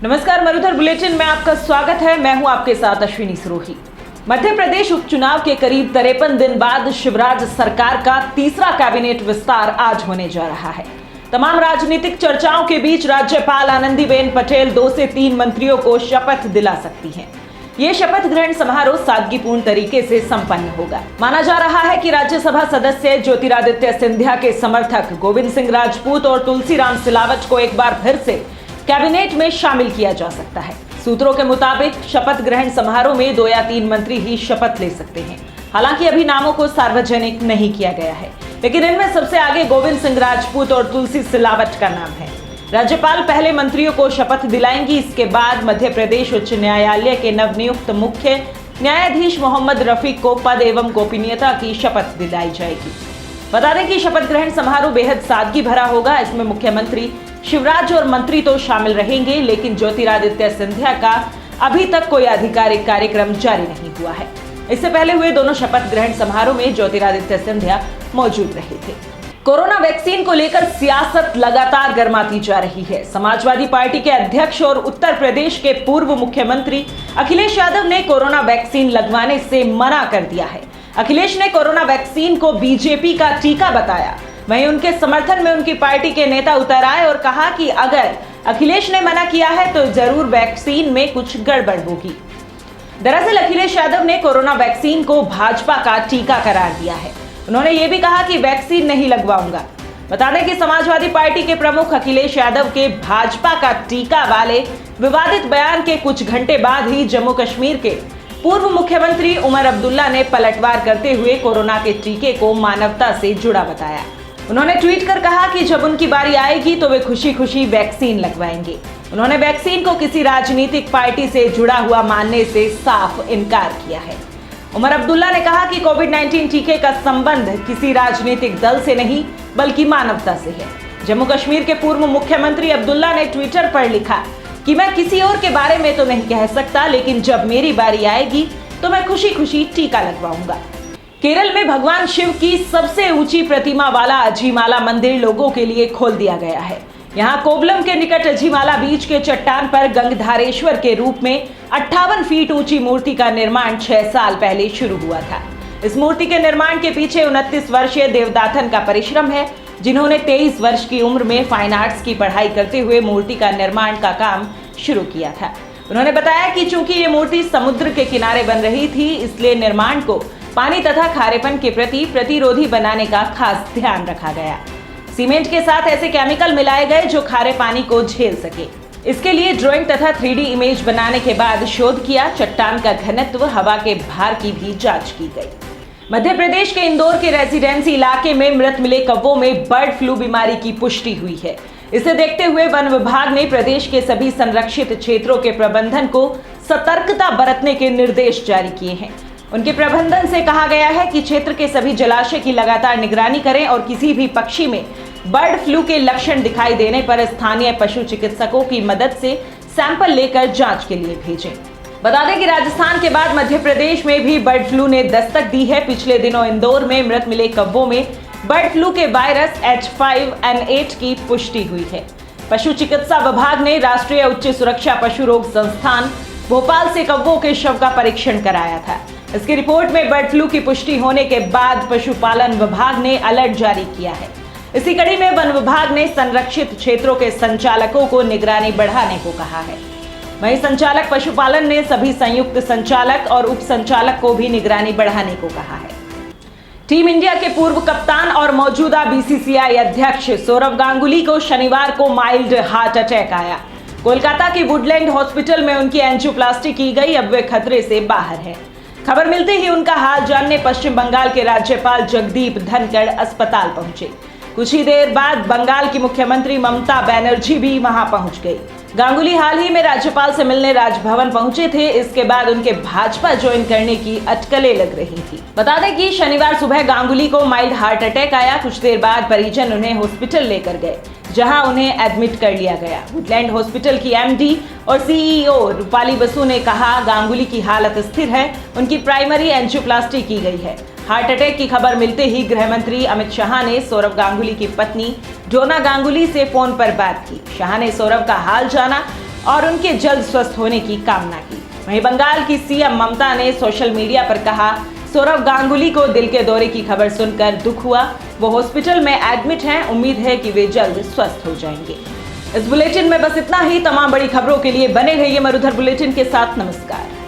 नमस्कार, मरुधर बुलेटिन में आपका स्वागत है। मैं हूं आपके साथ अश्विनी सिरोही। मध्य प्रदेश उपचुनाव के करीब 53 दिन बाद शिवराज सरकार का तीसरा कैबिनेट विस्तार आज होने जा रहा है। तमाम राजनीतिक चर्चाओं के बीच राज्यपाल आनंदीबेन पटेल 2 से 3 मंत्रियों को शपथ दिला सकती हैं। ये शपथ ग्रहण समारोह सादगीपूर्ण तरीके से संपन्न होगा। माना जा रहा है कि राज्यसभा सदस्य ज्योतिरादित्य सिंधिया के समर्थक गोविंद सिंह राजपूत और तुलसीराम सिलावट को एक बार फिर से कैबिनेट में शामिल किया जा सकता है। सूत्रों के मुताबिक शपथ ग्रहण समारोह में 2 या 3 मंत्री ही शपथ ले सकते हैं। हालांकि अभी नामों को सार्वजनिक नहीं किया गया है, लेकिन इनमें सबसे आगे गोविंद सिंह राजपूत और तुलसी सिलावट का नाम है। राज्यपाल पहले मंत्रियों को शपथ दिलाएंगी। इसके बाद मध्य प्रदेश उच्च न्यायालय के नवनियुक्त मुख्य न्यायाधीश मोहम्मद रफीक को पद एवं गोपनीयता की शपथ दिलाई जाएगी। बता दें कि शपथ ग्रहण समारोह बेहद सादगी भरा होगा। इसमें मुख्यमंत्री शिवराज और मंत्री तो शामिल रहेंगे, लेकिन ज्योतिरादित्य सिंधिया का अभी तक कोई आधिकारिक कार्यक्रम जारी नहीं हुआ है। इससे पहले हुए दोनों शपथ ग्रहण समारोह में ज्योतिरादित्य सिंधिया मौजूद रहे थे। कोरोना वैक्सीन को लेकर सियासत लगातार गर्माती जा रही है। समाजवादी पार्टी के अध्यक्ष और उत्तर प्रदेश के पूर्व मुख्यमंत्री अखिलेश यादव ने कोरोना वैक्सीन लगवाने से मना कर दिया है। अखिलेश ने कोरोना वैक्सीन को बीजेपी का टीका बताया। वहीं उनके समर्थन में उनकी पार्टी के नेता उतर आए और कहा कि अगर अखिलेश ने मना किया है तो जरूर वैक्सीन में कुछ गड़बड़ होगी। दरअसल अखिलेश यादव ने कोरोना वैक्सीन को भाजपा का टीका करार दिया है। उन्होंने ये भी कहा कि वैक्सीन नहीं लगवाऊंगा। बता दें कि समाजवादी पार्टी के प्रमुख अखिलेश यादव के भाजपा का टीका वाले विवादित बयान के कुछ घंटे बाद ही जम्मू कश्मीर के पूर्व मुख्यमंत्री उमर अब्दुल्ला ने पलटवार करते हुए कोरोना के टीके को मानवता से जुड़ा बताया। उन्होंने ट्वीट कर कहा कि जब उनकी बारी आएगी तो वे खुशी खुशी वैक्सीन लगवाएंगे। उन्होंने वैक्सीन को किसी राजनीतिक पार्टी से जुड़ा हुआ मानने से साफ इनकार किया है। उमर अब्दुल्ला ने कहा कि कोविड-19 टीके का संबंध किसी राजनीतिक दल से नहीं बल्कि मानवता से है। जम्मू कश्मीर के पूर्व मुख्यमंत्री अब्दुल्ला ने ट्विटर पर लिखा कि मैं किसी और के बारे में तो नहीं कह सकता, लेकिन जब मेरी बारी आएगी तो मैं खुशी खुशी टीका लगवाऊंगा। केरल में भगवान शिव की सबसे ऊंची प्रतिमा वाला अजीमाला मंदिर लोगों के लिए खोल दिया गया है। यहाँ कोवलम के निकट अजीमाला बीच के चट्टान पर गंगधारेश्वर के रूप में 58 फीट ऊंची मूर्ति का निर्माण 6 साल पहले शुरू हुआ था। इस मूर्ति के निर्माण के पीछे 29 वर्षीय देवदाथन का परिश्रम है, जिन्होंने 23 वर्ष की उम्र में फाइन आर्ट्स की पढ़ाई करते हुए मूर्ति का निर्माण का काम शुरू किया था। उन्होंने बताया कि चूंकि ये मूर्ति समुद्र के किनारे बन रही थी, इसलिए निर्माण को पानी तथा खारेपन के प्रति प्रतिरोधी बनाने का खास ध्यान रखा गया। सीमेंट के साथ ऐसे केमिकल मिलाए गए जो खारे पानी को झेल सके। इसके लिए ड्राइंग तथा 3D इमेज बनाने के बाद शोध किया। चट्टान का घनत्व, हवा के भार की भी जांच की गई। मध्य प्रदेश के इंदौर के रेजिडेंसी इलाके में मृत मिले कौवों में बर्ड फ्लू बीमारी की पुष्टि हुई है। इसे देखते हुए वन विभाग ने प्रदेश के सभी संरक्षित क्षेत्रों के प्रबंधन को सतर्कता बरतने के निर्देश जारी किए हैं। उनके प्रबंधन से कहा गया है कि क्षेत्र के सभी जलाशय की लगातार निगरानी करें और किसी भी पक्षी में बर्ड फ्लू के लक्षण दिखाई देने पर स्थानीय पशु चिकित्सकों की मदद से सैंपल लेकर जांच के लिए भेजें। बता दें कि राजस्थान के बाद मध्य प्रदेश में भी बर्ड फ्लू ने दस्तक दी है। पिछले दिनों इंदौर में मृत मिले कौवों में बर्ड फ्लू के वायरस H5N8 की पुष्टि हुई है। पशु चिकित्सा विभाग ने राष्ट्रीय उच्च सुरक्षा पशु रोग संस्थान भोपाल से कौवों के शव का परीक्षण कराया था। इसकी रिपोर्ट में बर्ड फ्लू की पुष्टि होने के बाद पशुपालन विभाग ने अलर्ट जारी किया है। इसी कड़ी में वन विभाग ने संरक्षित क्षेत्रों के संचालकों को निगरानी बढ़ाने को कहा है। वहीं संचालक पशुपालन ने सभी संयुक्त संचालक और उप संचालक को भी निगरानी बढ़ाने को कहा है। टीम इंडिया के पूर्व कप्तान और मौजूदा BCCI अध्यक्ष सौरव गांगुली को शनिवार को माइल्ड हार्ट अटैक आया। कोलकाता की वुडलैंड हॉस्पिटल में उनकी एंजियोप्लास्टी की गई। अब वे खतरे से बाहर हैं। खबर मिलते ही उनका हाल जानने पश्चिम बंगाल के राज्यपाल जगदीप धनखड़ अस्पताल पहुंचे। कुछ ही देर बाद बंगाल की मुख्यमंत्री ममता बनर्जी भी वहां पहुंच गई। गांगुली हाल ही में राज्यपाल से मिलने राजभवन पहुंचे थे। इसके बाद उनके भाजपा ज्वाइन करने की अटकलें लग रही थी। बता दें कि शनिवार सुबह गांगुली को माइल्ड हार्ट अटैक आया। कुछ देर बाद परिजन उन्हें हॉस्पिटल लेकर गए, जहां उन्हें एडमिट कर लिया गया। वुडलैंड हॉस्पिटल की MD और CEO रूपाली बसु ने कहा, गांगुली की हालत स्थिर है, उनकी प्राइमरी एंजियोप्लास्टी की गई है। हार्ट अटैक की खबर मिलते ही गृह मंत्री अमित शाह ने सौरव गांगुली की पत्नी डोना गांगुली से फोन पर बात की। शाह ने सौरव का हाल जाना और उनके जल्द स्वस्थ होने की कामना की। वहीं बंगाल की सीएम ममता ने सोशल मीडिया पर कहा, सौरव गांगुली को दिल के दौरे की खबर सुनकर दुख हुआ। वो हॉस्पिटल में एडमिट हैं। उम्मीद है कि वे जल्द स्वस्थ हो जाएंगे। इस बुलेटिन में बस इतना ही। तमाम बड़ी खबरों के लिए बने रहिए मरुधर बुलेटिन के साथ। नमस्कार।